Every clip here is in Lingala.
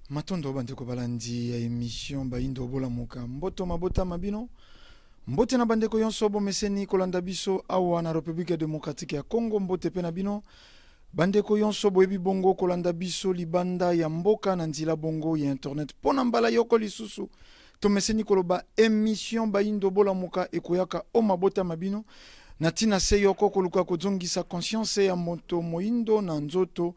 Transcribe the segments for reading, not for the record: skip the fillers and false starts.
Matondo bandeko balandi ya émission Bayindo bola muka mboto mabota mabino mbote na bandeko yonso bomeseni kolanda biso awa na République démocratique ya Congo mbote pe na bino bandeko yonso boyebi bongo kolanda biso libanda ya mboka na nzila bongo ya internet pona mbala yoko lisusu tomeseni koloba émission Bayindo bola muka ekoyaka o mabota mabino na tina se yoko koluka kozongisa conscience ya moto moindo na nzoto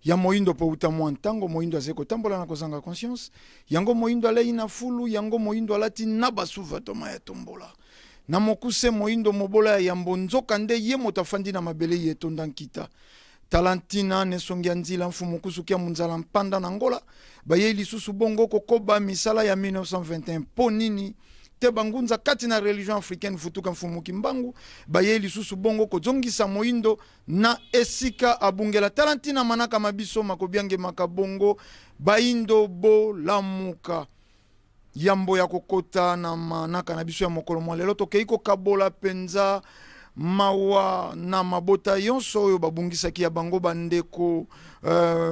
ya moindo po utamwa ntango moindo azeko tambola na kozanga conscience yango moindo alei na fulu yango moindo alati na basuva toma ya tombola na mokuse moindo mobola ya mbonzoka nde ye moto afandi na mabele ye tonda nkita talantina nesongi ya nzila mfumu kusukia munzala mpanda na ngola baye lisusu bongo kokoba misala ya 1921 po nini te bangunza kati na religion africaine futuka mfumu kimbangu baye lisusu bongo kozongisa moindo na esika abungela talantina manaka mabiso makobiange makabongo bayindo bo lamuka yambo ya kokota na manaka na biso ya mokolo mwa lelo tokeiko kabola penza mawa na mabota yonso oyo babungisaki ya bango bandeko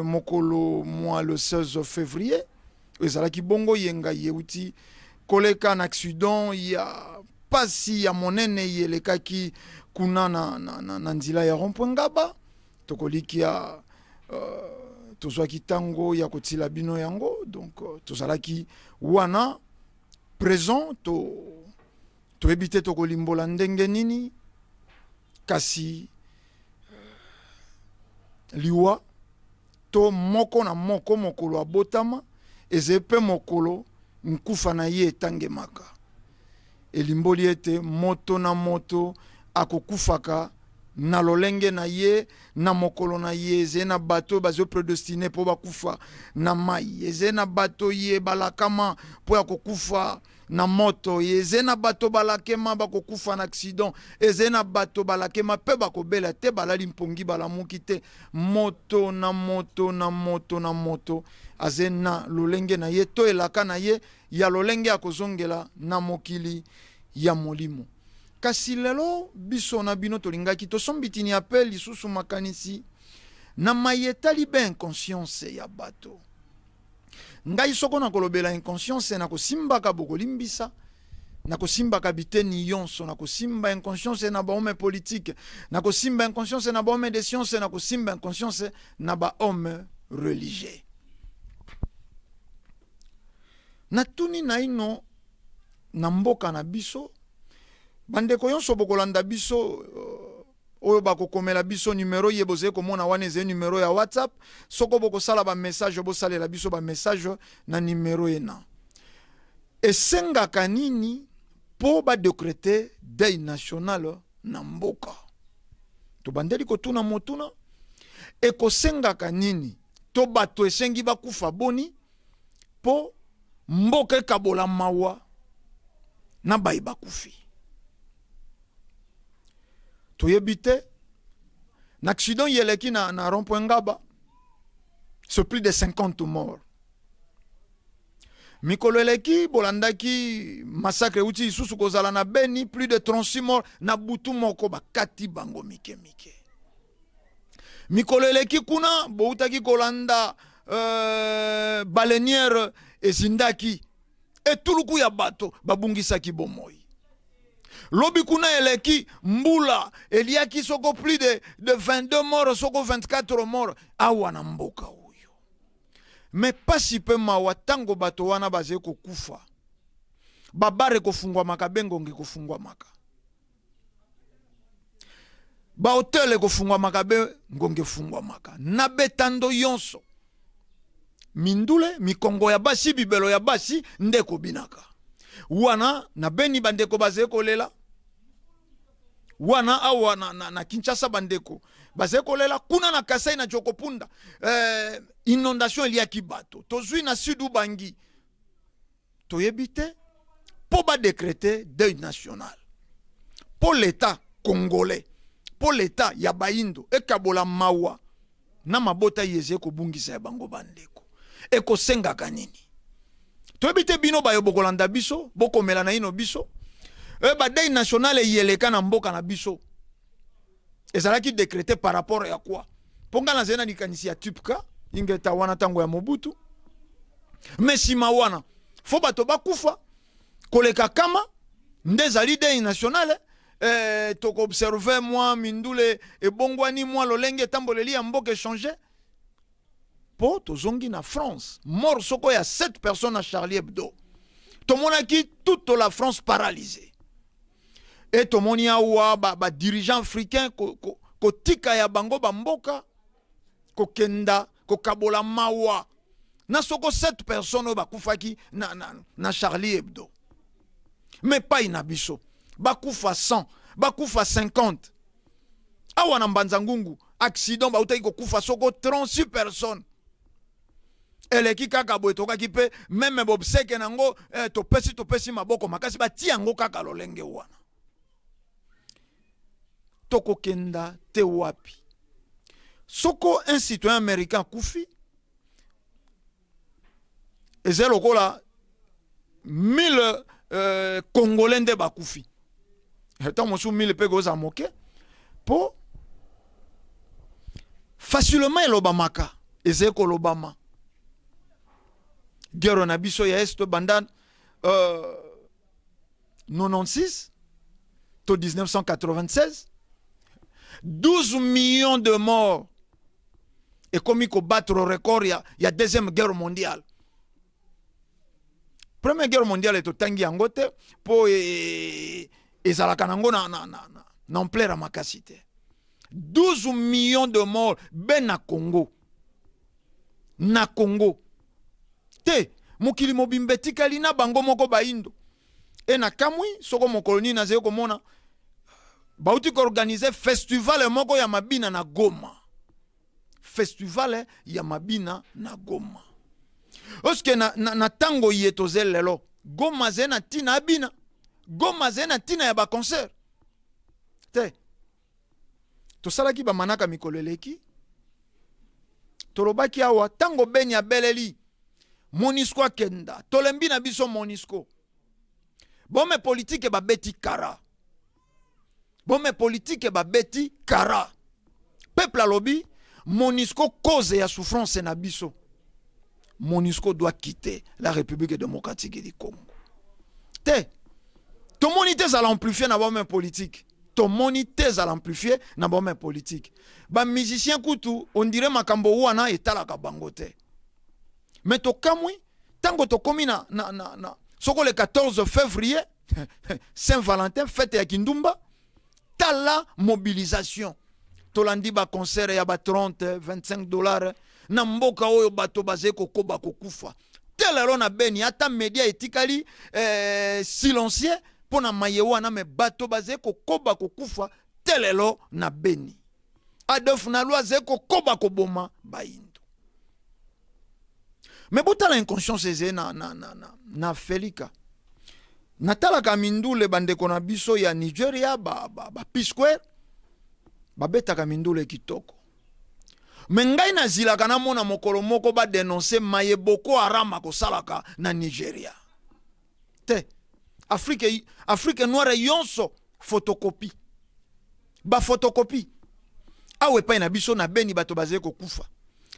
mokolo mwa le 16 février ezalaki bongo yenga yeuti koleka na accident ya pasi ya monene yelekaki kuna na nzila ya rond-point Ngaba tokolikia tozwaki tango ya kotila bino yango donc tozalaki wana présent to ebite tokolimbola ndenge nini kasi liwa to moko na moko mokolo abotama ezepe mokolo nkufa na ye tangemaka elimboli ete moto na moto akokufaka na lolenge na ye na mokolo na ye eze na bato bazo predestiné po bakufa na mai eze na bato ye balakama po ya kokufa na moto eze na bato balakema bakokufa na accident eze na bato balakema pe bakobela te balali mpongi balamuki te moto na moto na moto na moto aze na lolenge na ye to elaka na ye ya lolenge akozongela na mokili ya molimo kasi lelo biso na bino tolingaki tosombitini apel lisusu makanisi na mayeta libe inconscience ya bato ngai soko na kolobela inconscience na kosimbaka bokolimbisa na kosimba biteni yonso na kosimba inconscience na bahomme politique na kosimba inconscience na bahomme de science na kosimba inconscience na bahomme religieux na tuni na ino na mboka na biso bandeko yonso bokolanda biso oyo bakokomela biso numero ye boze komona wana eze numero ya WhatsApp soko bokosala ba message bosalela biso ba message na numero ena esengaka nini po ba décréter deuil national na mboka to bandeli kotuna motuna ekosengaka nini to bato esengi bakufa boni po mboka kabola mawa na bayi bakufi toyebite na accident yeleki na rond-point Ngaba c'est plus de 50 morts mikolo eleki bolandaki massacre uti isusu kozala na Beni plus de 36 morts na butu moko bakati bango mike mikolo eleki kuna boutaki kolanda baleinière ezindaki etuluku ya bato babungisaki bomoi lobi kuna eleki mbula eliaki soko plus de 22 morts soko 24 morts awa na mboka uyo mais pasi pe mawa tango bato wana baze kokufa babare kofungwa maka bengongi kofungwa maka ba hotel kofungwa maka bengongi fungwa maka na betando yonso mindule mikongo ya basi bibelo ya basi ndeko binaka wana na Beni bandeko baze kolela wana awa na Kinshasa bandeko baze kolela kuna na Kasai na Chokopunda inondation eliaki bato tozui na Sud Bangi toyebite po ba décréter deuil national pour l'état congolais pour l'état ya bayindo ekabola mawa na mabota yeze kobungisa ya bango bandeko ekosengaka nini toyebite bino bayo bokolanda biso bokomela na ino biso ba deuil national yeleka na mboka na biso ezalaki décrété par rapport ya quoi ponga na zena likanisi ya Tupka ingeta wana tango ya Mobutu Mais si mawana faut bato bakufa koleka kama ndezali dei nationale to observer moi mindule e bongwani moi lolenge tamboleli ya mboke changer po tozongi na France mort soko ya 7 personnes à Charlie Hebdo tomonaki toute la France paralysée et tomoni awa ba dirigeant africain ko tika ya bango bamboka ko kenda ko kabola mawa na soko 7 personnes bakufaki na Charlie Hebdo. Mais pas inabiso. Bakufa 100, bakufa 50. Awa na Mbanzangungu, accident bautaki ko kufa soko 36 personnes. Eleki kaka boetoka kipe meme bobseke nango topesi maboko makasi bati yango kaka lolenge wana. Toko kenda te wapi. Soko un citoyen américain kufi eze lokola 1000 Congolais nde bakufi. Etant mosu 1000 pe goza moke po facilement elobamaka eze ko lobama. Guerre na biso ya est banda 96 to 1996 12 millions de morts et comme ko battre le record ya deuxième guerre mondiale. Première guerre mondiale est au tangi angote pour ezalaka nango na ampleur makasite. 12 millions de morts ben na Congo. Na Congo. Te mokili mobimbe tikali na bango moko baindo. E na kamwi soko mokoloni na zeko komona bauti ko organiser festival moko ya mabina na Goma. Festival ya mabina na Goma. Oske na tango yetozel lelo Goma zena tina abina Goma zena tina ya ba concert te to salaki ba manaka mikoleleki tolobaki awa tango benya beleli Monisco kenda tolembi na biso Monisco bome politique ba beti kara bome politique ba beti kara peuple alobi Monisco cause ya souffrance na biso. Monisco doit quitter la République démocratique du Congo. Te, ton monité à l'amplifier na même politique. Ton monité à l'amplifier na même politique. Ba musicien kutu, on dirait makambo wana etalaka bangote. Mais to kamwi, tango to komi na soko le 14 février, Saint-Valentin, fête ya Kindumba, tala mobilisation. Tolandi ba concert ya ba 30, 25 $. Na mboka oyo bato bazeko koba kokufa telelo na beni ata media etikali silencieux pona mayewa na me bato bazeko koba kokufa telelo na beni Adolf Nalwa zeko koba koboma baindo. Mais botala inconscience eze na Felika natala kamindule bandeko na biso ya Nigeria ba P-Square babeta kamindule kitoko. Mengai na zilaka na mona mokolo moko ba dénoncer maye Boko Haram ko salaka na Nigeria. Te Afrique noire yonso photocopie. Ba photocopie. Awe pa na biso na beni bato bazé ko kufa.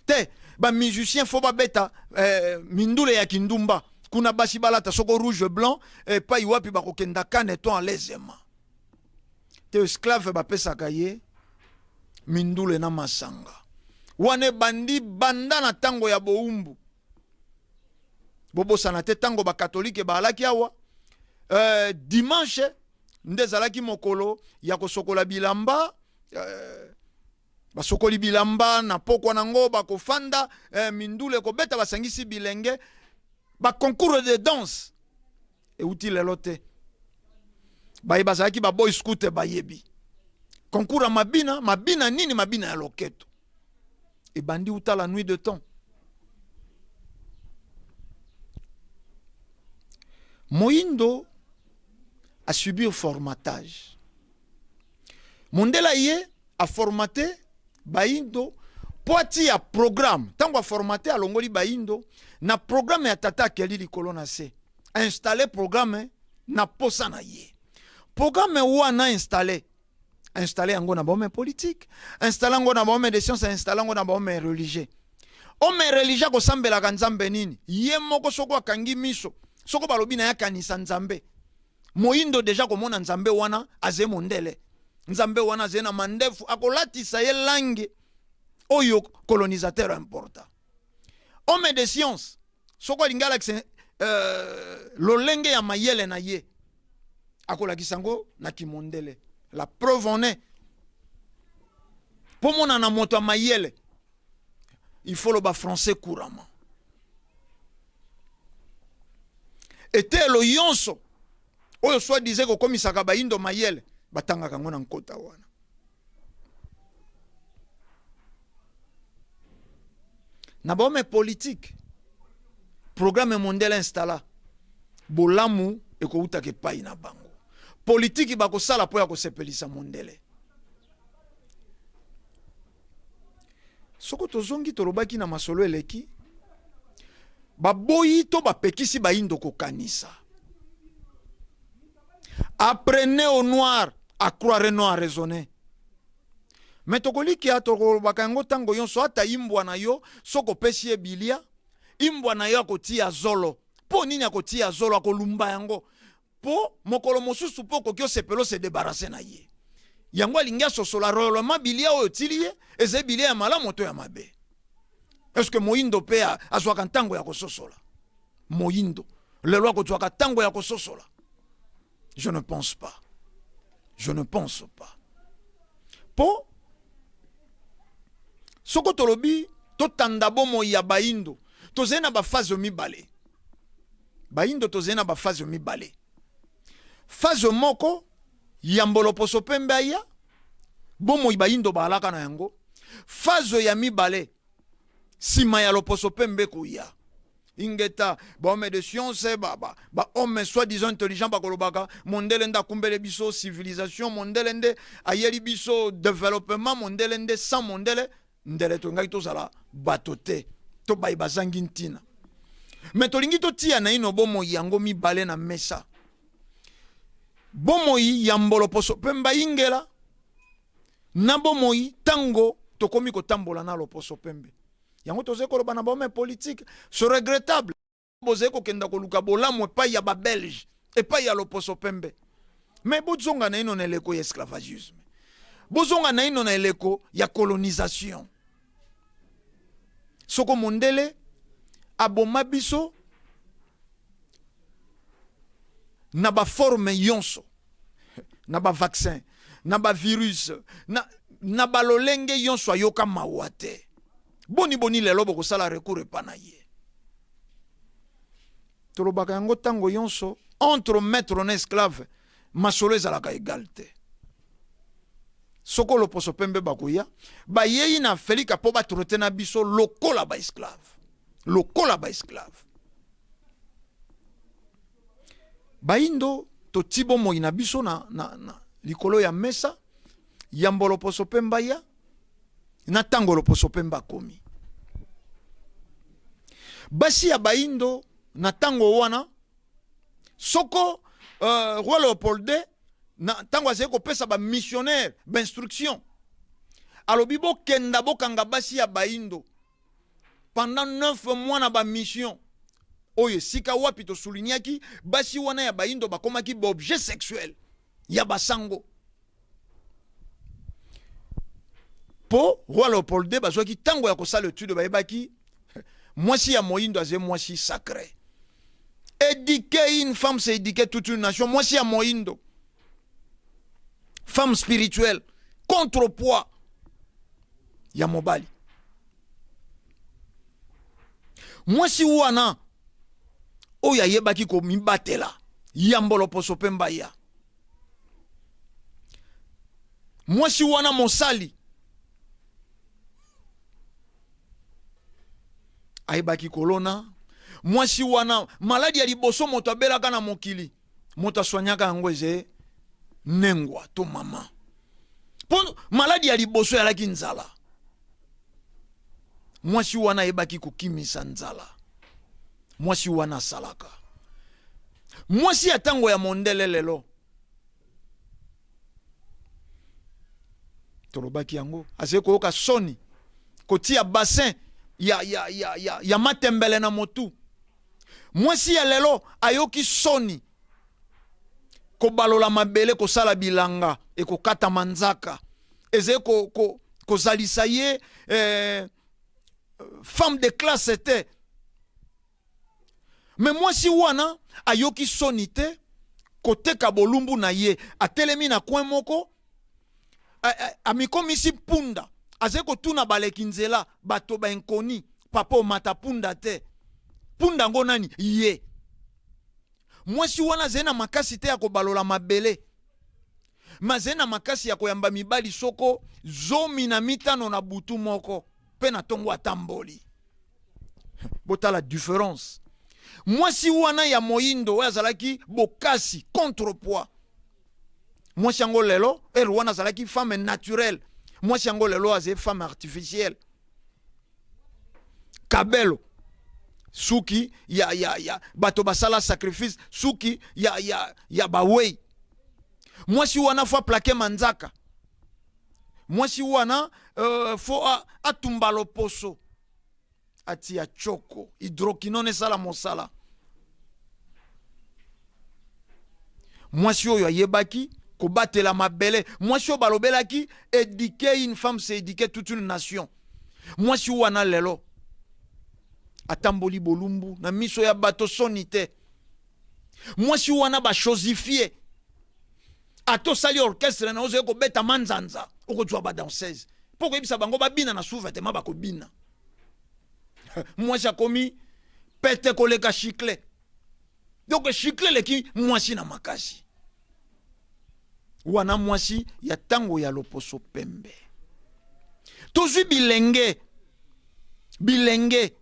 Te ba musicien fo ba beta mindule ya Kindumba kuna basi balata soko rouge blanc pa iwapi ba kokenda kaneton à l'aisement. Te esclave ba pesa kaye mindule na masanga. Wane bandi banda na tango ya boumbu. Bobo sanate tango ba katolike ba alaki awa. Dimanche ndezalaki mokolo ya kosokola bilamba. Ba sokoli bilamba na pokwa nango ba kofanda mindule ko beta basangisi bilenge. Ba concours de danse. E uti lelote. Ba ibazalaki ba boy scout ba yebi. Concours mabina nini mabina ya loketo. Et bandi outa la nuit de temps. Moindo a subi un formatage. Mondela ye a formaté Baindo poiti a programme. Tango a formaté a longoli Baindo na programme ya tata keli li kolona se. Installé programme na posa na ye. Programme wana installé en gona bome politique, installé en gona bome de sciences, installé en gona bome religieux. Ome religia ko sambela kanzambe nini? Ye moko soko akangi miso. Soko balobi na ya kanisa nzambe. Moindo deja komona nzambe wana aze mondele. Nzambe wana aze na mandefu akolatisa ye langue oyo colonisateur important. Homme de science soko lingala lolenge ya mayele na ye akolakisa ngo na kimondele. La preuve en est. Pour mona na moto mayele il faut le bas français couramment. Ete lo yonso oyo soit disait ko komisaka baindo mayele batanga kango na nkota wana. Na bome politique programme mondial installa bolamu eko utake pai na bango. Politique bako sala po ya ko sepelisa mondele. Soko tozongi torobaki na masolo eleki baboyi to bapekisi baindo ko kanisa. Apprenez au noir à croire non à raisonner. Mais tokoliki atoko bakango tango yonso ata imbwa na yo soko pesi e bilia imbwa na yo akotia zolo. Po nini akotia zolo akolumba yango? Po mokolo mosusu po kokyo sepelo se débarrasser na ye. Yango alingia sosola rolo mabilia oyo tilie eze bilia ya mala moto ya mabe. Est-ce que moindo pe azwaka ntango ya kososola? Moindo lelo akozwaka tango ya kososola? Je ne pense pas. Je ne pense pas. Po soko tolobi to tandabo mo ya baindo tozena ba phase mibale. Baindo tozena ba phase mibale. Phase moko yambolo poso pembe ya bomo ibaindo balaka na yango. Phase ya mibale sima ya loposo pembe kuya. Ingeta ba homme de science ba homme soi-disant intelligent ba kolobaka mondele nda kumbele biso civilisation mondele nde ayeli biso développement mondele nde sans mondele ndele to ngai to sala batote to bai bazangi ntina. Mais to lingi to tia na ino bomo yango mibale na mesa. Bomoi yambolo poso pemba ingela na bomoi tango tokomi kotambola na loposo pembe. Yango toze koloba na bome politique c'est regrettable. Boze ko kenda ko luka bolamu epai ya ba belge epai ya loposo pembe. Mais bozonga na ino na eleko ya esclavagisme. Bozonga na ino na eleko ya colonisation. Soko mondele aboma biso na ba forme yonso, na ba vaccin, na ba virus, na ba lolenge yonso ayoka mawate. Boni lelo boko sala recours pa na ye. Tolobaka yango tango yonso entre maître na esclave masolo ezalaka égalité. Soko loposo pembe bakuya ba yeyi na felika po batrote na biso lokola ba esclave. Lokola ba esclave. Baindo to tibo mo ina biso na likolo ya mesa yambolo poso pemba ya na tango loposo pemba komi. Basi ya baindo na tango wana soko roi Léopold II na tango azeko pesa ba missionnaire ba instruction alobi bo kenda bo kanga basi ya baindo pendant 9 mois na ba mission. Oye sika wapi to soulignaki basi wana ya baindo bakomaki ba objet sexuel ya basango. Po roi Léopold II bazwaki tango ya kosala étude bayebaki mwasi ya moindo aze mwasi sacré. Éduquer une femme c'est éduquer toute une nation. Mwasi ya moindo femme spirituelle contrepoids ya mobali. Mwasi wana oya yebaki ko mibatela yambolo poso pemba ya. Mwasi wana mosali ayebaki kolona. Mwasi wana maladi ya liboso moto abelaka na mokili moto aswanyaka yango eze nengwa to mama. Po maladi ya liboso yalaki nzala. Mwasi wana ayebaki kokimisa nzala. Mwasi wana salaka. Mwasi ya tango ya mondele lelo tolobaki yango azeko yoka soni kotia bassin ya matembele na motu. Mwasi ya lelo ayoki soni ko balola mabele ko sala bilanga e ko kata manzaka eze ko zalisa ye femme de classe était. Mais mwasi wana ayoki soni te koteka bolumbu na ye atelemi na coin moko amikomisi punda azeko tuna baleki nzela bato ba inkoni papa mata punda te punda ngo nani ye mwasi wana zena makasi te ya kobalola mabele mazena makasi ya koyamba mibali soko 15 na butu moko pe na tongo atamboli bota la différence. Mwasi wana ya moindo azalaki bokasi contrepoids. Mwasi yango lelo wana azalaki femme naturelle. Mwasi yango lelo aze femme artificielle. Kabelo suki ya bato basala sacrifice suki ya bawei. Mwasi wana fo plaquer manzaka. Mwasi wana fo atumbalo poso atia choko hydroquinone sala mosala. Mwasi oyo ayebaki ko batela mabele. Mwasi oyo balobelaki éduquer une femme c'est éduquer toute une nation. Mwasi wana lelo atamboli bolumbu na miso ya bato sonite. Mwasi wana ba chosifier ato sali orchestre na ozo ko beta manzanza oko jwa ba danseuse poko ebisa bango ba bina na sous-vêtement ba ko bina. Mwasi akomi pete koleka chicle. Donc chicle leki mwasi na makasi. Wana mwasi ya tango ya loposo pembe. Tozwi bilenge.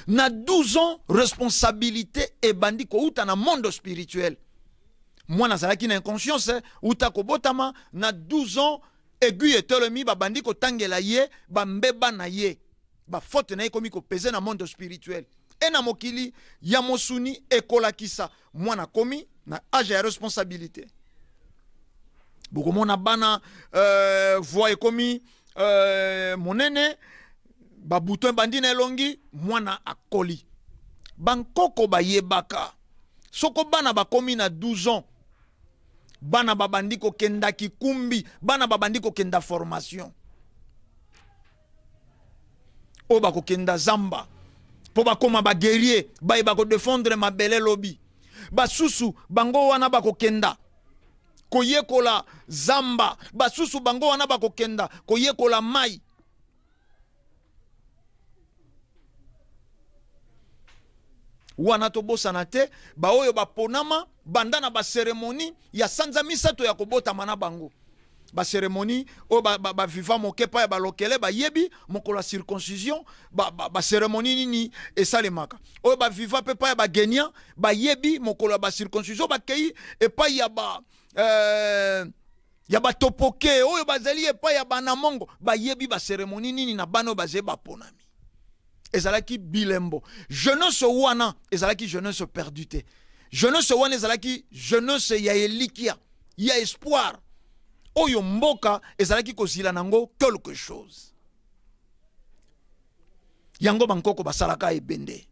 Na 12 ans responsabilité et bandi ko uta na monde spirituel. Moi nazalaki na inconscience uta ko botama na 12 ans aiguille etelemi ba bandi ko tangela ye ba mbeba na ye. Ba faute na ekomi ko peser na monde spirituel. Et na mokili ya mosuni ekolakisa mwana komi na âge ya responsabilité. Bokomona bana voix ekomi monene ba bouton bandine longi mwana akoli. Bankoko ba yebaka. Soko bana bakomi na 12 ans. Bana babandi ko kenda kikumbi, bana babandi ko kenda formation. O bako kenda zamba. Po bakoma ba guerrier, ba bako défendre ma belle lobby. Basusu bango wana bako kenda koyekola zamba. Basusu bango wana bako kenda koyekola mai. Wana tobosa na te ba oyo ba ponama bandana ba cérémonie ya sanza misato ya kobota mana bango. Ba cérémonie o ba viva mokepa ya ba lokele ba yebi mokolo circoncision ba cérémonie nini esalemaka. O ba viva pepa ya ba genia ba yebi mokolo ba circoncision ba kei epa ya ba topoke oyo bazali epa ya ba namongo ba yebi ba cérémonie nini na bano baze ba ponami. Ezalaki bilembo. Jeunesse wana ezalaki jeunesse perdue. Jeunesse wana ezalaki jeunesse ya elikia, ya espoir. Oyo mboka ezalaki kozila nango quelque chose. Yango bankoko basalaka ebende.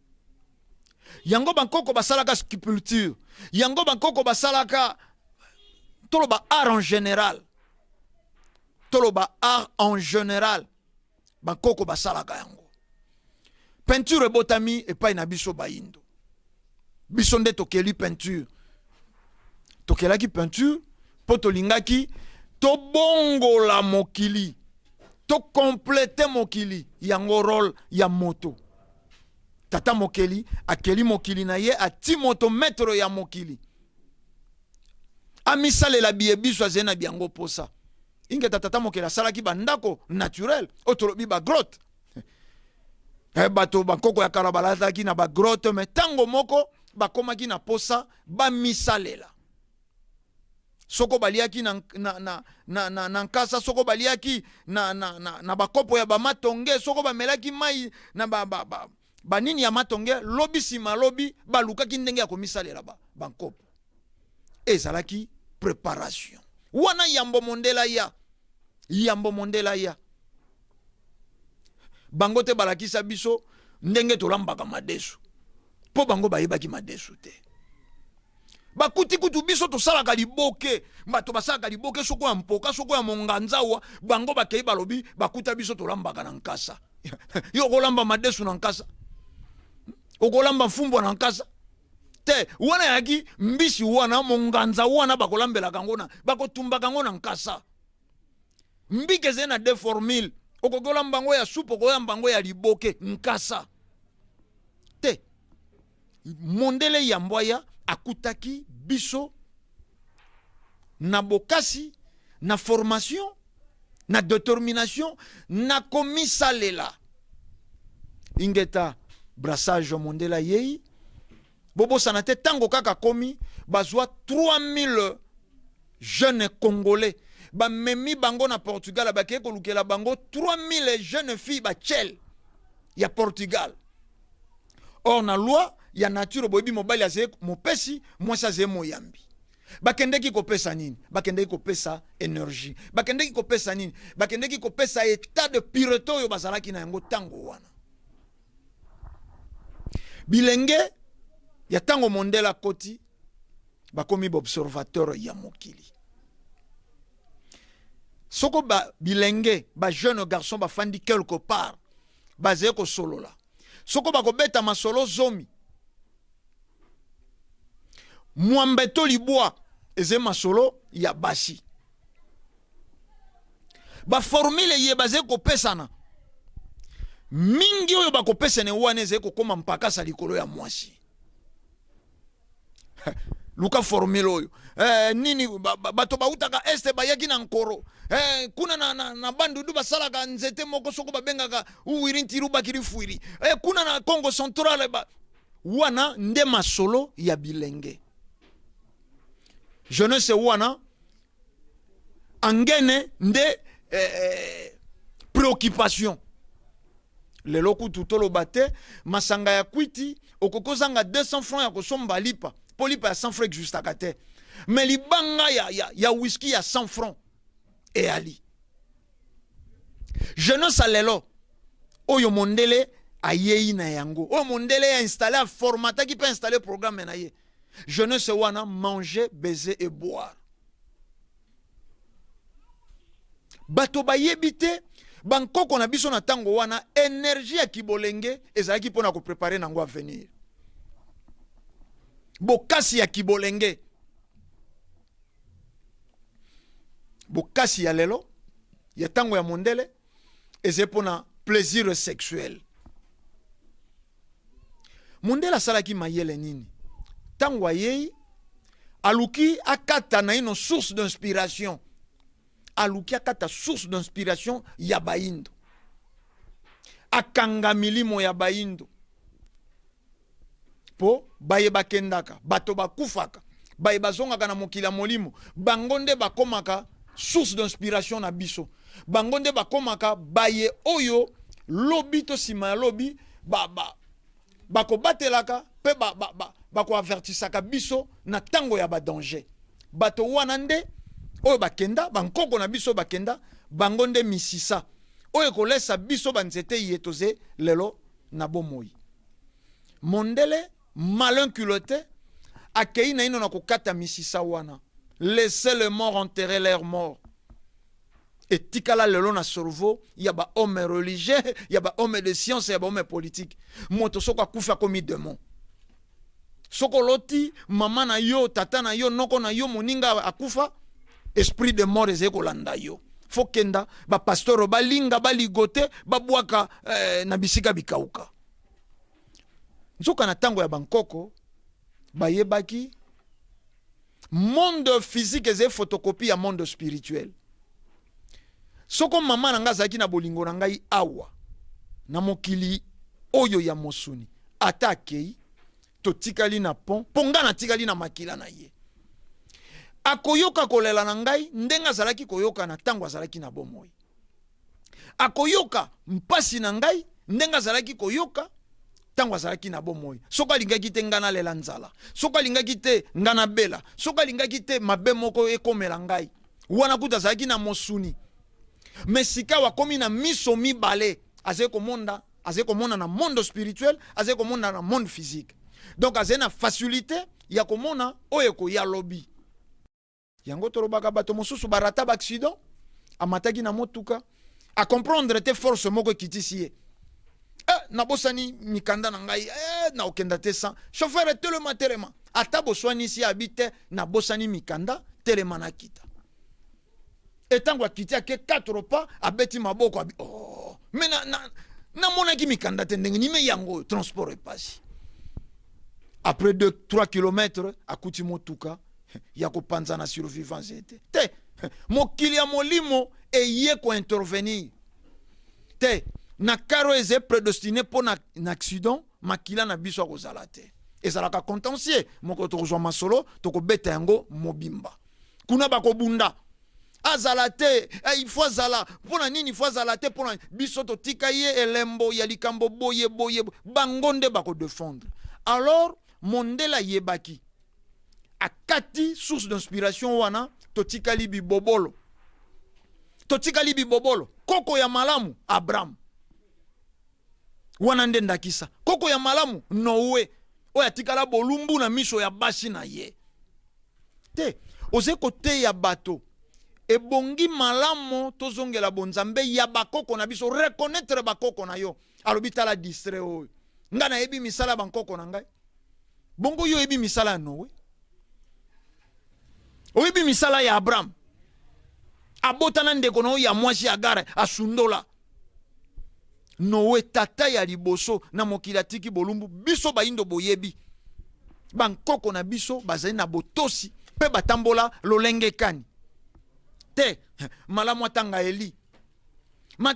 Yango bankoko basalaka sculpture. Yango bankoko basalaka toloba art en général. Toloba art en général. Bankoko basalaka yango. Peinture botami epai na biso baindo. Biso nde tokeli peinture. Tokelaki peinture po tolingaki to bongo la mokili. To complete mokili yango rôle ya moto. Tata mokeli akeli mokili na ye ati moto maître ya mokili. Amisale la biye biso azena biango posa. Inge tata mokeli asalaki bandako naturel otolobi ba grotte. Bato bankoko ya karabalataki na ba grotte me tango moko bakomaki na posa ba misalela. Soko baliaki na nkasa, soko baliaki na bakopo ya ba matonge, soko bamelaki mai na ba nini ya matonge, lobi sima lobi balukaki ndenge ya komisalela bankopo. Ezalaki préparation. Wana yambo mondela ya. bango te balakisa biso ndenge tolambaka madesu po bango bayebaki madesu te. Bakuti kutu biso tosalaka liboke, bato basalaka liboke soko ya mpoka, soko ya monganzawa, bango bakei balobi bakuta biso tolambaka na nkasa. Yo kolamba madesu na nkasa, okolamba mfumbwa na nkasa te. Wana yaki mbisi wana monganza wana bakolambela kangona, bakotumba kangona nkasa. Mbike zena de formule, okolamba ngo ya supo, okolamba ngo ya liboke nkasa te. Mondele ya mbwaya akutaki biso na bokasi, na formation, na détermination, na komisa lela. Ingeta brassage mondela yei bobo sanate tango kaka komi bazwa 3000 jeunes congolais ba memi bango na Portugal abake ko lukela bango 3000 jeunes filles ba tchel ya Portugal. Or na loi ya nature boyebi mobali aze mopesi mwasa ze moyambi. Bakendeki kopesa nini? Bakendeki kopesa énergie. Bakendeki kopesa nini? Bakendeki kopesa état de pureté oyo bazalaki na yango tango wana. Bilenge ya tango mondela koti bakomi observateur ya mokili. Soko ba bilenge ba jeune garçon ba fandi quelque part bazé ko solola. Soko bako beta masolo zomi. Mwambeto libwa eze masolo ya basi. Ba formule ye bazé ko pesana. Mingi oyo bako pesene wane eze ko koma mpaka sa likolo ya mwasi. Luka formule oyo. Nini bato bautaka este bayaki na nkoro. Kuna na bandudu basalaka nzete moko soko babengaka uwirintiru bakiri fuiri. Kuna na Congo Central wana nde masolo ya bilenge. Jeunesse wana angene nde préoccupation. Lelo kututolo bate masanga ya kwiti okokozanga 200 francs ya kosomba lipa. Polipa ya 100 francs juste à kate. Mais libanga ya whisky ya 100 francs et ali. Jeunesse alelo oyo mondele ayei na yango. Oyo mondele a installé a formata qui peut installer programme na ye. Jeunesse wana manger, baiser et boire. Bato bayebite bankoko na biso na tango wana énergie ya kibolenge ezalaki pona ko préparer nango à venir. Bokasi ya kibolenge. Bokasi ya lelo ya tango ya mondele eze pona plaisir sexuel. Mondela salaki mayele nini? Tango ayei aluki akata na ino source d'inspiration. Aluki akata source d'inspiration ya baindo. Akanga milimo ya baindo. Po baye bakendaka, bato bakufaka, baye bazongaka na mokila molimo, bangonde bakomaka source d'inspiration na biso. Bangonde bakomaka baye oyo lobi to sima lobi bako batelaka pe bako avertisaka biso na tango ya ba danger. Bato wana nde oyo bakenda bankoko na biso bakenda bangonde misisa oyo kolesa biso banzete yetoze lelo na bomoi. Mondele malin culotté akei na ino na kokata misisa wana. Laissez les morts enterrer leurs morts. Et tikala lelo na cerveau yaba homme religieux, yaba homme de science, yaba homme politique. Moto soko akufa komi démon. Soko loti mama na yo, tata na yo, noko na yo, moninga akufa, esprit de mort ezeko landa yo. Fokenda ba pasteur balinga baligote babwaka na bisika bikauka. Nzoka na tango ya bankoko bayebaki monde physique eze photocopie ya monde spirituel. Soko mama na nga zaki na bolingo na ngai awa na mokili oyo ya mosuni atakei to tikali na pont ponga na tikali na makila na ye akoyoka kolela na ngai ndenga zalaki koyoka na tango azalaki na bomoi. Akoyoka mpasi na ngai ndenga zalaki koyoka tango azalaki na bomoi. Soko alingaki te ngana lela nzala, soko alingaki te ngana bela, soko alingaki te mabe moko ekomela ngai wana kuta azalaki na mosuni. Mesika wakomi na miso mibale azali komona na monde spirituel, azali komona na monde physique. Donc azali na facilité ya komona oyo ekoya lobi. Yango tolobaka bato mosusu barata ba accident amataki na motuka a comprendre te force moko ekitisi ye. Nabosani mikanda na ngai na okenda te sans chauffeur telema ata boswani si habite na bosani mikanda telema na kita. Etango akiti ake 4 pas abeti maboko mais na monaki mikanda te ndenge ni me yango transport epasi. Après 2-3 km akuti motuka ya kopanza na survivance te mokili ya molimo eye ko intervenir te na karo eze prédestiné pour na accident makila na biso akozala te ezalaka contentieux moko tokozwa masolo tokobeta yango mobimba kuna bakobunda azala te il faut azala pona nini faut azala te pona biso totika ye elembo ya likambo boye bangonde bako défendre. Alors mondela yebaki akati source d'inspiration wana totikali bibobolo koko ya malamu Abraham wana nde ndakisa koko ya malamu Noé oya tikala bolumbu na miso ya basi na ye te oze kote ya bato ebongi malamu tozongela bonzambe ya bakoko na biso reconnaître bakoko na yo alobi tala distrait oyo nga na yebi misala bankoko na ngai bongo yo yebi misala ya Noé oyebi misala ya Abraham abotana ndeko na ya mwasi Agara asundola Noé tata ya liboso na mokili atiki bolumbu biso baindo boyebi bankoko na biso bazali na botosi pe batambola lolenge kani te malamu atanga Eli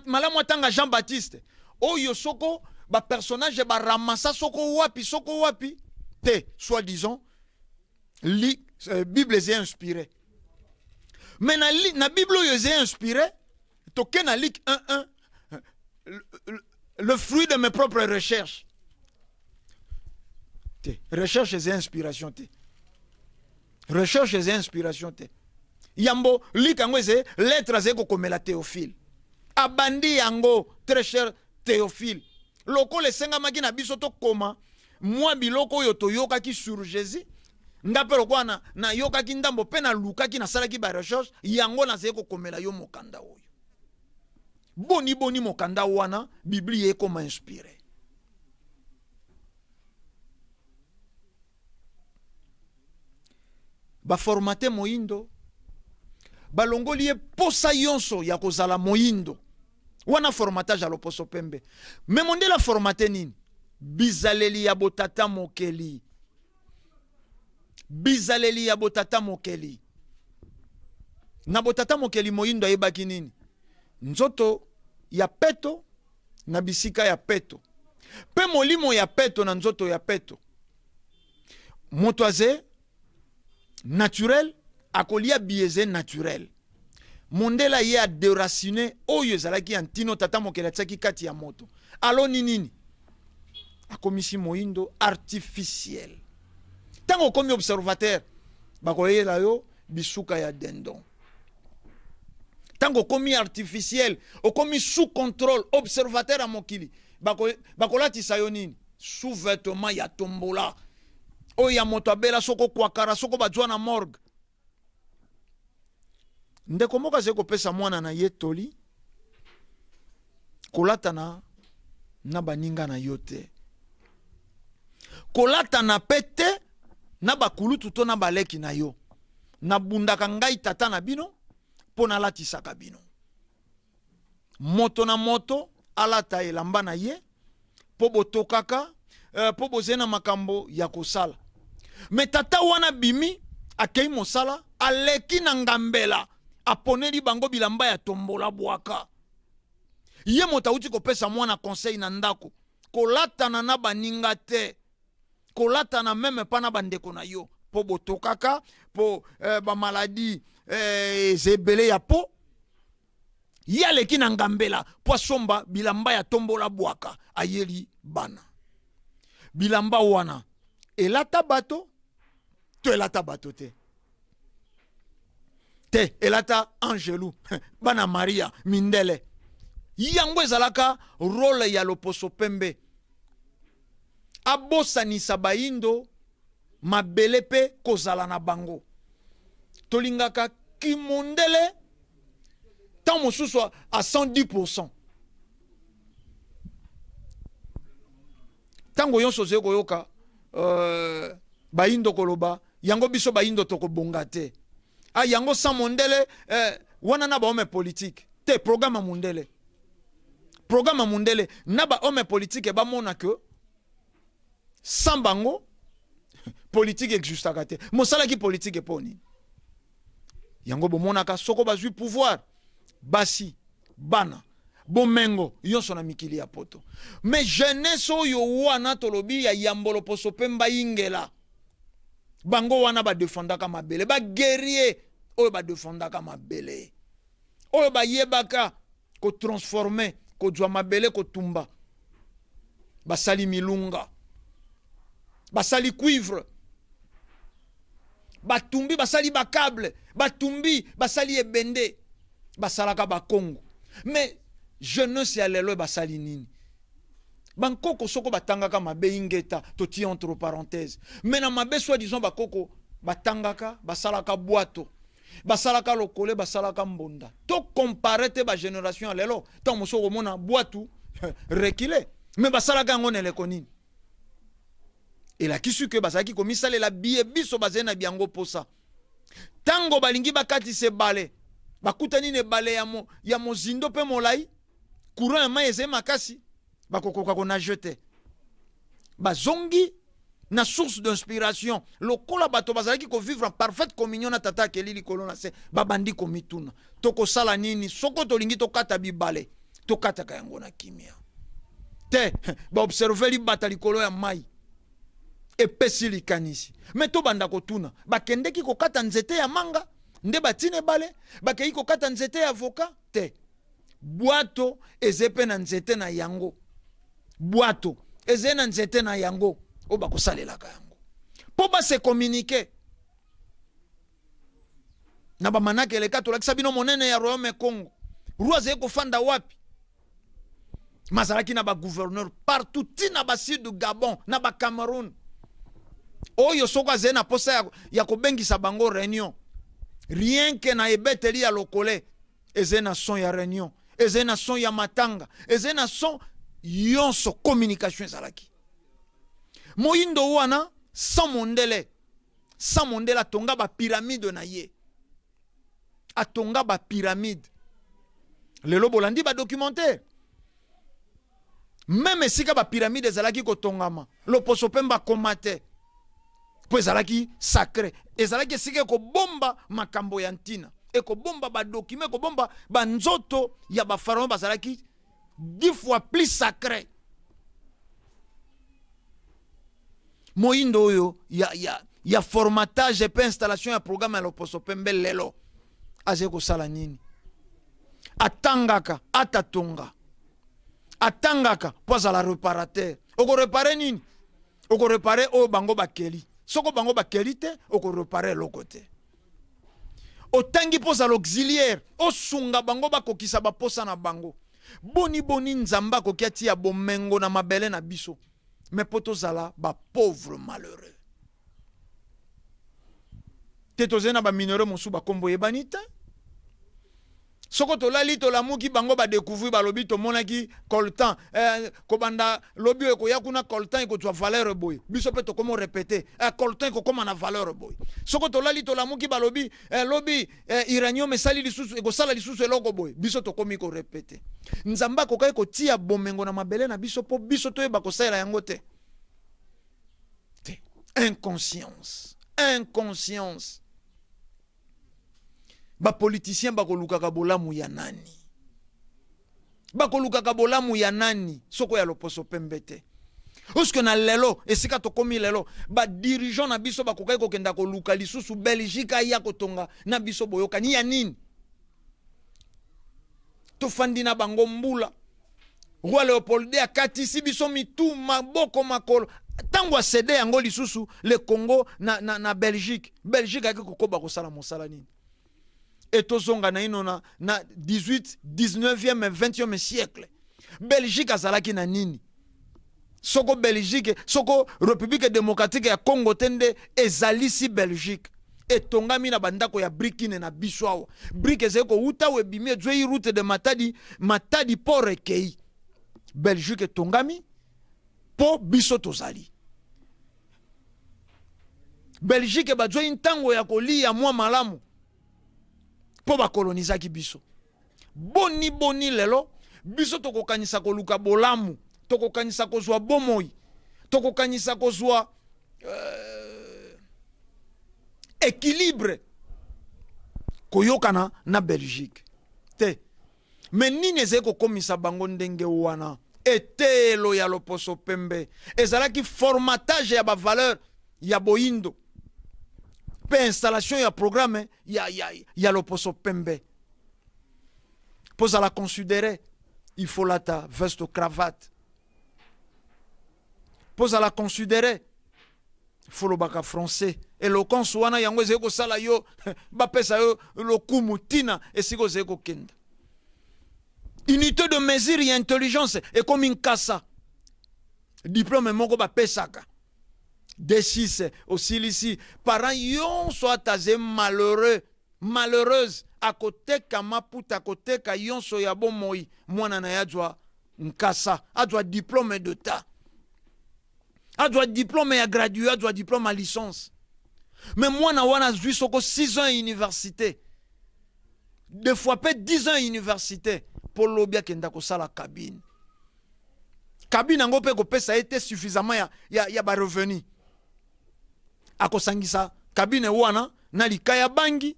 malamu atanga Jean-Baptiste oyo soko ba personnage ba ramassa soko wapi te soi-disant Bible est inspirée. Mais na Bible est inspirée, toke na lik 1:1 le fruit de mes propres recherches. Recherche et inspiration te. Recherche et inspiration te. Yambo lik ango ze lettres zeko komela Théophile. Abandi yango très cher Théophile. Loko le senga maki na biso to koma moi biloko yo toyoka ki sur Jésus. Ndapelo kwa na yoka ki ndambo pe na luka ki na sala ki ba recherche yango na zeko komela yo mokanda oyo. Boni mokanda wana Biblia eko ma inspiré. Ba formate moindo balongoli e posa yonso ya kozala moindo wana formatage alo poso pembe me mondela formate nini bizaleli ya botata mokeli na botata mokeli moindo ayebaki nini nzoto ya peto na bisika ya peto pe molimo ya peto na nzoto ya peto moto aze naturel akolia biaisé naturel mondela ye a déraciné oyo ezalaki ya ntino tata mokeli atiaki kati ya moto alo nini akomisi moindo artificiel tango okomi observateur bakoyela yo bisuka ya dendon tango okomi artificiel okomi sous contrôle observateur a mokili bakolatisa yo nini sous vêtement ya tombola oyo ya moto abela soko kwakara soko bajwa na morgue ndeko moka zeko pesa mwana na ye toli kolatana na baninga na yote kolatana pete na bakulutu to na baleki na yo na bundaka ngai tata na bino po na latisaka bino moto na moto alata elamba na ye po botokaka po bozena makambo ya kosala me tata wana bimi akei mosala aleki na ngambela aponeli bango bilamba ya tombola bwaka ye moto auti kopesa mwana conseil na ndako kolatana na baninga te kolatana meme pa na bandeko na yo po botokaka po bamaladi ezebele ya po ye aleki na ngambela po asomba bilamba ya tombola bwaka ayeli bana bilamba wana elata bato to elata bato te elata Angelou bana Maria mindele yango ezalaka role ya loposo pembe abosanisa baindo mabele pe kozala na bango tolingaka kimondele tant mosusu à 110%. Tango yonso ze koyoka baindo koloba yango biso baindo tokobonga te yango sans mondele wana na ba homme politique te programme mondele na ba homme politique ba mona que sans bango politique existaka te mosala ki politique poni yango bomonaka soko bazwi pouvoir basi bana bomengo yonso na mikili ya poto mais jeunesse oyo wana tolobi ya yambolo poso pemba ingela bango wana ba defendaka mabele ba guerrier oyo ba defendaka mabele oyo ba yebaka ko transformer ko dwa mabele ko tumba basali milunga basali cuivre batumbi basali bakable batumbi basali ebende basalaka bakongo mais jeunesse ya lelo basali nini bankoko soko batangaka mabe ingeta toti entre parenthèses mais na mabe soi disons bakoko batangaka basalaka boato basalaka lokole basalaka mbonda to comparer te ba génération ya lelo tant mosoko mona boatu reculer mais basalaka ngo neleko nini et la kisu que basaki komisale la biye biso bazena biango posa tango balingi bakati se bale bakutani ne bale ya mozindo pe molai courant ma eze makasi bakokoka ko na jeter bazongi na source d'inspiration lokola bato bazalaki ko vivre en parfaite communion na tata kelili kolona se babandi komituna toko sala nini soko tolingi to kata bibale to kata kayango na kimia te ba observer li batali kolo ya mai epesi likanisi meto banda kotuna bakendeki kokata nzete ya manga nde batine bale bakei kokata nzete ya avocat te boato ezepe na nzete na yango boato eze na nzete na yango o bakosalelaka yango po base communiquer na bamanaka eleka tolakisa bino monene ya royaume Congo ruaze kofanda wapi mazalaki na ba gouverneur partout tina ba sud du Gabon na ba Cameroun oyo soko azali na posa ya kobengisa bango réunion rien que na ebeteli ya lokole eze na son ya réunion eze na son ya matanga eze na son yonso communication ezalaki moyindo wana sans mondele atonga ba pyramide na ye atonga ba pyramide lelo bolandi ba documentaire même esika ba pyramide ezalaki kotongama loposo pemba komate po ezalaki sacré ezalaki esika ekobomba makambo ya ntina ekobomba badokime ekobomba banzoto ya bafaraon bazalaki 10 fois plus sacré moyindo oyo ya formatage pe installation ya programme ya loposo pembe lelo aze kosala nini atangaka atatonga atangaka po azala reparateur okorepare nini okorepare oyo bango bakeli soko bango bakeli te okorepare eloko te otangi poza l'auxiliaire osunga bango bakokisa baposa na bango boni nzamba akoki atia bomengo na mabele na biso mais po tozala pauvre malheureux te tozali na baminere mosusu bakombo yebani te soko tolali tolamuki bango badécouvrir balobi tomonaki coltan kobanda lobi ekoya kuna coltan ekozwa valeur boye biso pe tokomo répéter coltan ekokoma na valeur boye soko tolali tolamuki balobi lobi uranium esali lisusu ekosala lisusu eloko boye biso tokomi ko répéter nzamba kokai kotia bomengo na mabele na biso po biso toyeba kosalela yango te inconscience bapoliticien bakolukaka bolamu ya nani bakolukaka bolamu ya nani soko ya loposo pembe te oske na lelo esika tokomi lelo badirigeant na biso bakokai kokenda koluka lisusu Belgique ya kotonga na biso boyokani ya nini tofandi na bango mbula roi Léopold akatisi biso mitu maboko makolo tango asede yango lisusu le Congo na Belgique aki kokoba kosala mosala nini et tozonga na ino na 18, 19e et 20e siècle. Belgique azalaki na nini? Soko Belgique, soko République démocratique ya Congo tende ezalisi Belgique. Etongami na bandako ya brikine na biswawa. Brik ezeko uta webimi zwe route de Matadi port ekei. Belgique etongami po biso tozali. Belgique bazwe intango ya koli ya mwa malamu po ba kolonizaki biso. Boni lelo biso tokokanisa koluka bolamu, tokokanisa kozwa bomoi, tokokanisa kozwa équilibre koyokana na Belgique. Te. Mais nini ezeko komisa bango ndenge wana? Etelo ya loposo pembe. Ezalaki formatage ya ba valeur ya boindo. Pe installation ya programme ya loposo pembe. Pose à la considérer. Il faut lata, veste, cravate. Pose à la considérer. Il faut le baka français. Eloquence wana yango zeko sala yo. Bapesa yo lokumu tina. Et siko zeko kenda. Unité de mesure et intelligence. Et comme une kassa. Diplôme moko bapesaka. D6 aussi ici. Parents yon soit azé malheureux. Malheureuse. À côté kamaputa, à côté ka yon so ya bon moi. Mwana na yadwa nkasa. Adwa diplôme d'état. Adwa diplôme ya gradué. Adwa diplôme à licence. Mais mwana wana zui soko 6 ans à université. Des fois peut 10 ans à université. Pour l'obia kenda ko sala cabine. Cabine ngo pe ko pesa été suffisamment ya ba revenu. Akosangisa cabine wana na likaya bangi.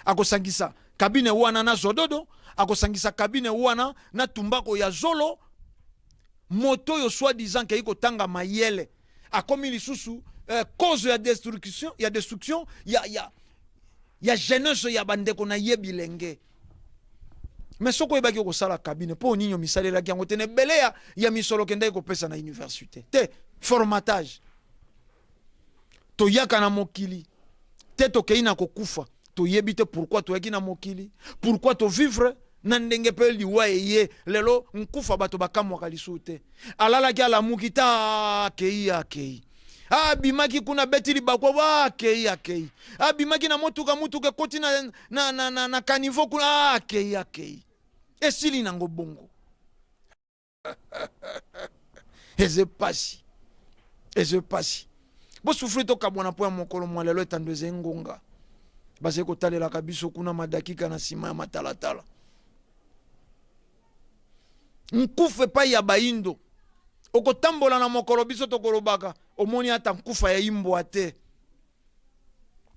Akosangisa kabine wana na zododo, akosangisa kabine wana na tumbako ya zolo, moto yo soi-disant ke iko tanga mayele, akomi lisusu cause ya destruction, ya jeunesse ya bandeko na yebilenge. Mais soko ebaki ko sala kabine po ninyo misalela ki ngotene belea ya misolo kenda ko pesa na université. Te formatage. To yaka na mokili. Te to keina ko kufa. To yebite pourquoi to yaki na mokili, pourquoi to vivre na ndenge pe liwa ye lelo nkufa bato bakamwa kalisute alala ki ala mukita kei bimaki kuna betili bakwa wa kei bimaki na motuka koti na kanivo kuna kei esili nango bongo eze pasi bo souffrir to kabona po ya mokolo mwa lelo etandweze ngonga base ko talela kabiso kuna madakika na sima ya matalatala nkufe pa ya baindo okotambola na mokolo biso tokolobaka omoni ata nkufa ya imbwa te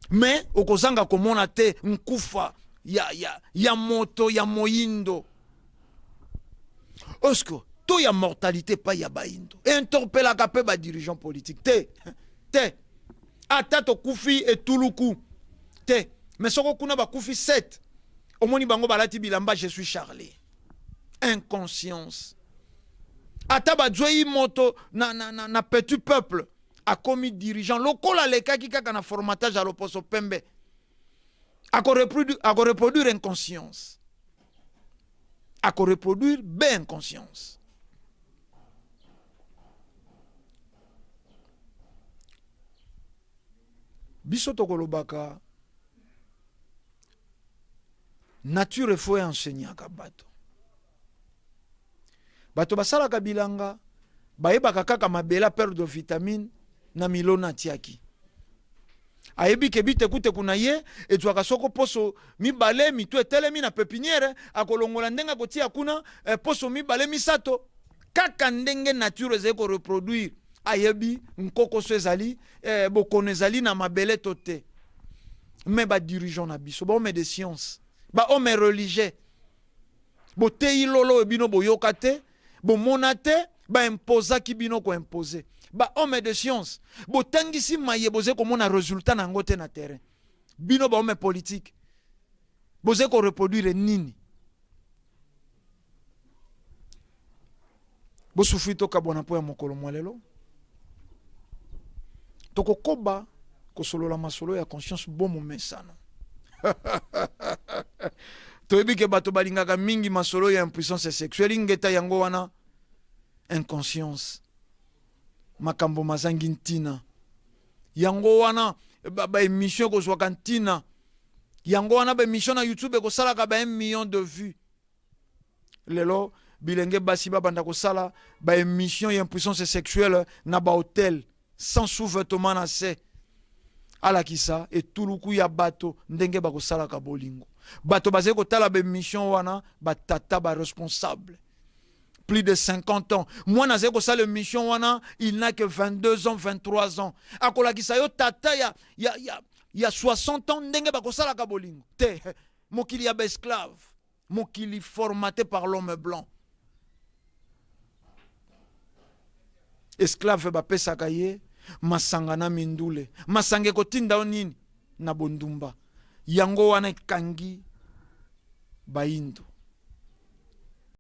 mais okozanga komona te nkufa ya moto ya moindo osko to ya mortalité pa ya baindo interpellaka pe ba dirigeant politique te ata to kufi etuluku te mais soko kuna ba kufi 7 omoni bango balati bilamba je suis Charlie inconscience ata ba joyi moto na petit peuple a commis dirigeant lokola lekaki kaka na formatage à loposo pembe ako reproduire inconscience ako reproduire inconscience biso tokolobaka nature faut enseigner à bato. Bato basala kabilanga, bayebaka kaka mabela perte de vitamine na milona tiaki. Ayebi kebite kute kuna ye, etwaka soko poso mibale mitu etelemi na pepiniere, akolongola ndenga kotia kuna poso mibale misato. Kaka ndenge nature zeko reproduire. Ayebi nkoko so ezali, bokono ezali na mabele tote. Mais ba dirigeant na biso, ba homme de science. Ba homme religieux bo tei lolo ebino boyoka te bo mona te ba imposa ki bino ko imposer ba homme de science bo tangisi maye boze ko mona résultat na ngote na terrain bino ba homme politique boze ko reproduire nini bo souffri to kabona po ya mokolo mwalelo toko koba ko solola masolo ya conscience bomo mesano toyebi ke bato balingaka mingi masolo ya impuissance sexuelle ngeta yango wana inconscience makambo mazangi ntina yango wana ba émission kozwaka ntina yango wana ba émission na YouTube kosalaka ba 1 million de vues lelo bilenge basi babanda kosala ba émission ya impuissance sexuelle na ba hôtel sans sous-vêtements na se alakisa etuluku ya bato ndenge bakosalaka bolingo bato bazali kotala ba émission wana batata ba responsable plus de 50 ans moi nazali kosala émission wana il n'a que 22 ans 23 ans akolakisa yo tata ya 60 ans ndenge bakosalaka bolingo te mokili ya ba esclave mokili formaté par l'homme blanc esclave bapesaka ye masanga na mindule masanga kotinda o nini na bondumba yango wana ekangi baindo